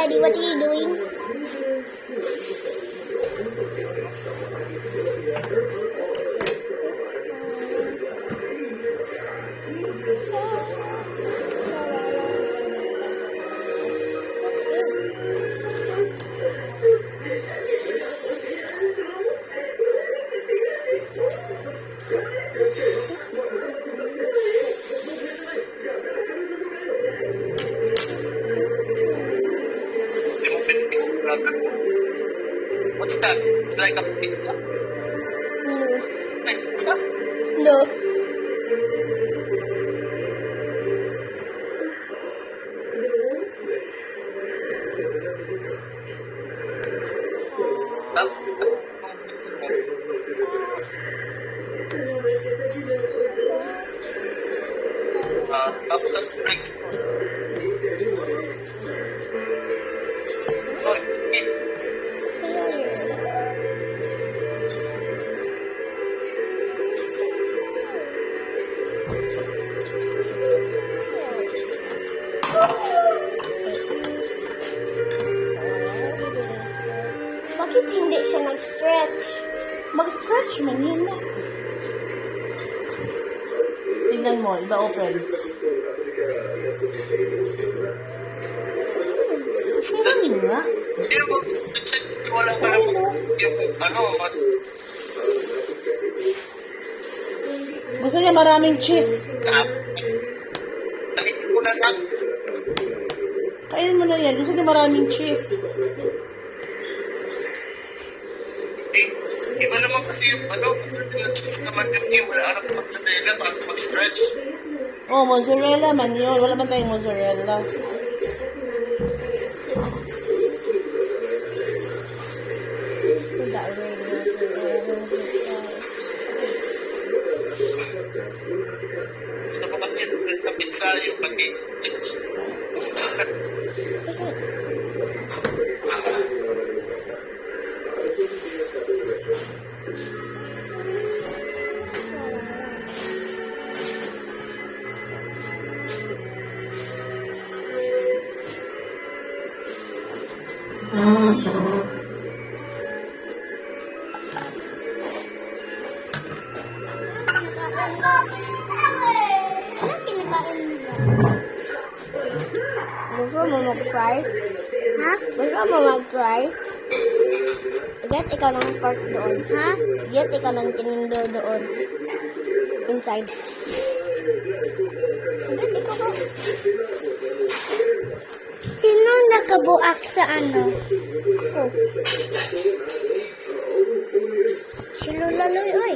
Daddy, what are you doing? What's that? It's like a pizza? Pizza? No. Tapos ang drinks. Bakit hindi siya nag-stretch? Mag-stretch man yun na. Tingnan mo, iba open. Tingnan nga. Hindi mo, wala ka naman yung Gusto niya maraming cheese. Nakikita ko na lang. Kainin mo na yan. Gusto niya maraming cheese. Iba naman kasi yung naman yung wala anak mozzarella para mag-stretch. Oh, mozzarella man yun. Wala man tayong mozzarella. Gusto ko kasi sa pizza yung pancake. Anong kinakain mo ba? Gusto mo mag-try? Ha? Gusto mo mag-try? Get ikaw ng fork doon, ha? Get ikaw ng tinindor doon. Inside. Get ikaw ko. Sino nakabuak sa ano? Ako. Si Lola Loy, oy.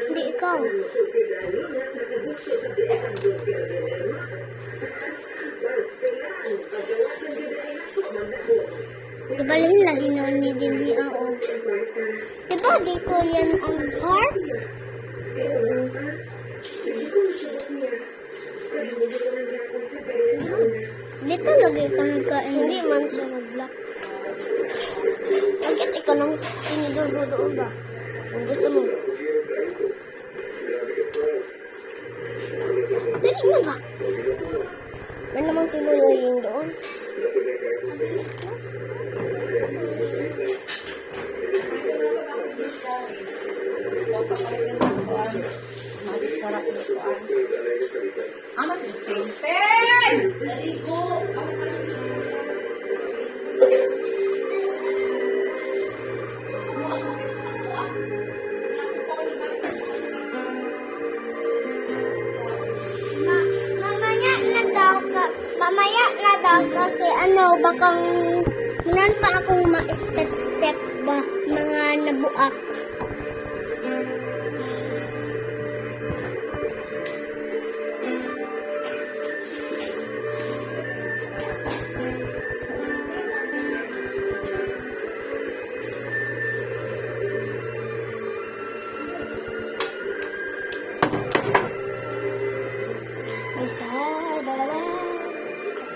Hindi ikaw. Diba lahi na ni Dili ako? Diba dito yan ang heart? Dito lagi ka nagkain. Hindi man siya nag-block. Bakit ikaw nang tinidor doon ba? Kung gusto mo. Dali na ba? May namang sinulayin doon. Ano si Stephen? Naligo! Mamaya na daw kasi ano, bakang minan pa akong ma-step-step ba mga nabuak.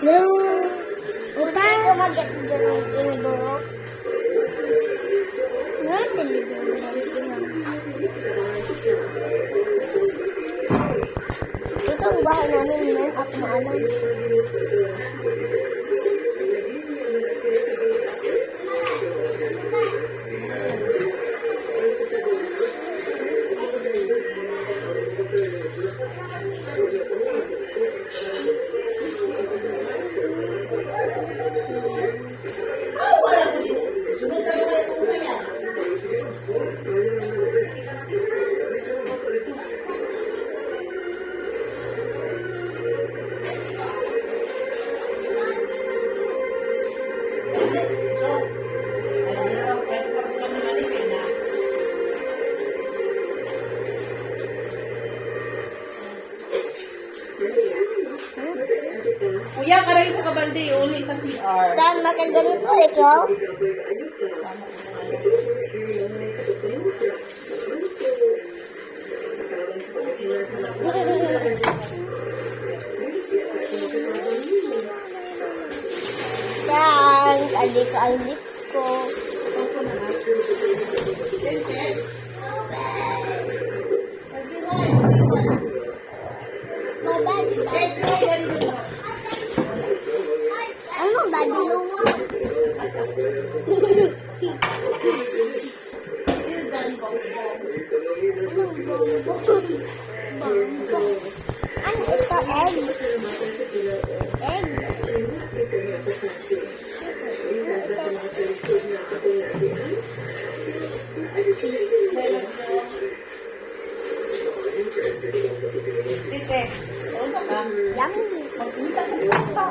No. Utang ko mag-get dyan ang inidoro. No, tinidoro lang siya. Ito Ito ang bahay namin, men. Ako maalam. Sunod na naman yung kanya. Kuya, karay sa kabalde, uli sa CR. Dan, makaganito ikaw. Dan, adik ko ang lips ko. Ano badi mo? Ano ito? Egg? Egg? Tite, ano ka? Yummy. Magpunta ko dito.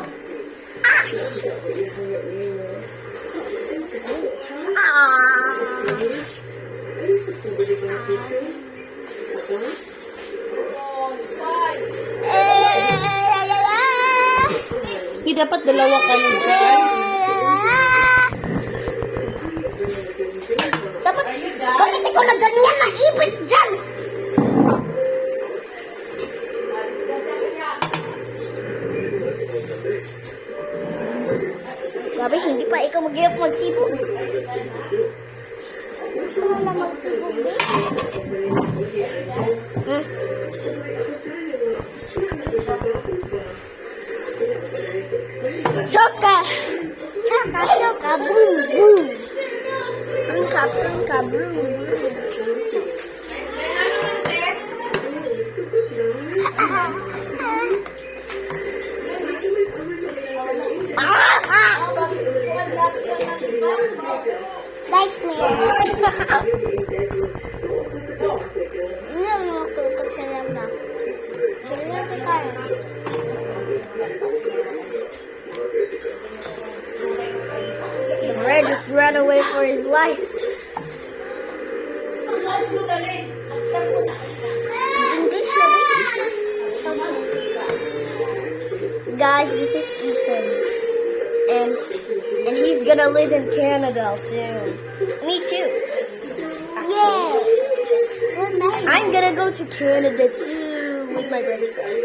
Hindi dapat dalawa kayo dyan. Dapat, bakit ikaw na ganyan? Naipit dyan! Sabi, hindi pa ikaw mag-iap magsipo. Ano na magsipo, babe? Hmm? Shoka! Shoka, shoka, boom, boom! Prungka, boom, boom! Nightmare. Ini mau ke saya nak. Saya sekarang. The bear just ran away for his life. English guys, this is Ethan. And he's gonna live in Canada soon. Me too. Yeah. I'm gonna go to Canada too with my girlfriend.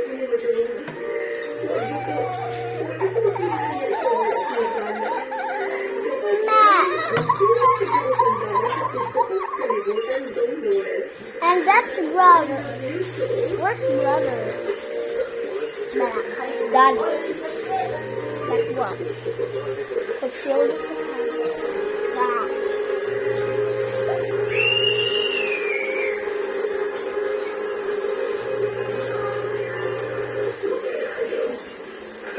And that's brother. Where's brother? It's done. Like what? The field. Wow.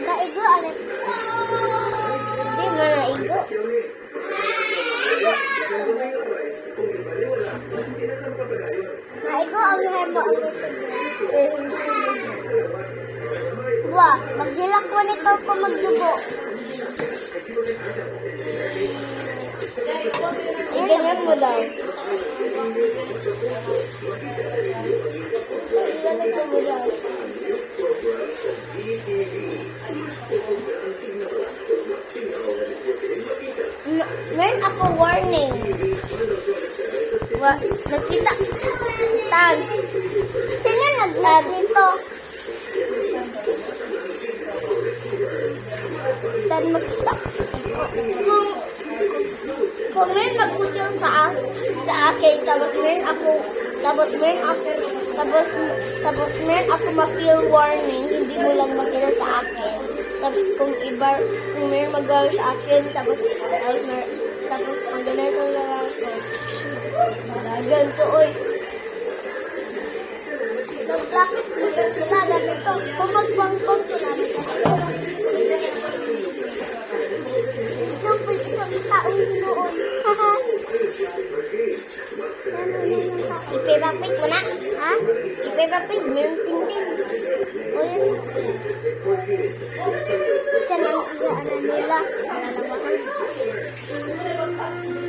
Naigo ulit. Hindi mo naigo. Naigo ang hemo ulit. Wah, maghilak ko nito ko magdugo. Iganyan mo daw. Iganyan mo daw. Meron ako warning. Nakita. Tan. Sino nag-nag nito? Tan, makita. Kung meron nag-pusil sa akin, tapos meron ako Tapos meron ako ma-feel warning, hindi mo lang magkita sa akin. Tapos kung meron mag-gawin sa akin, tapos ang ganito lang ako. Ganito, oy. Nag-block sila, ganito. Kung magbangkot sila, ikaw pwede kang taong noon. Haha. Ipepapit mo na, ha? Ipepapit, meron tintin. O yun. Siya lang ang nila. Para lang ako.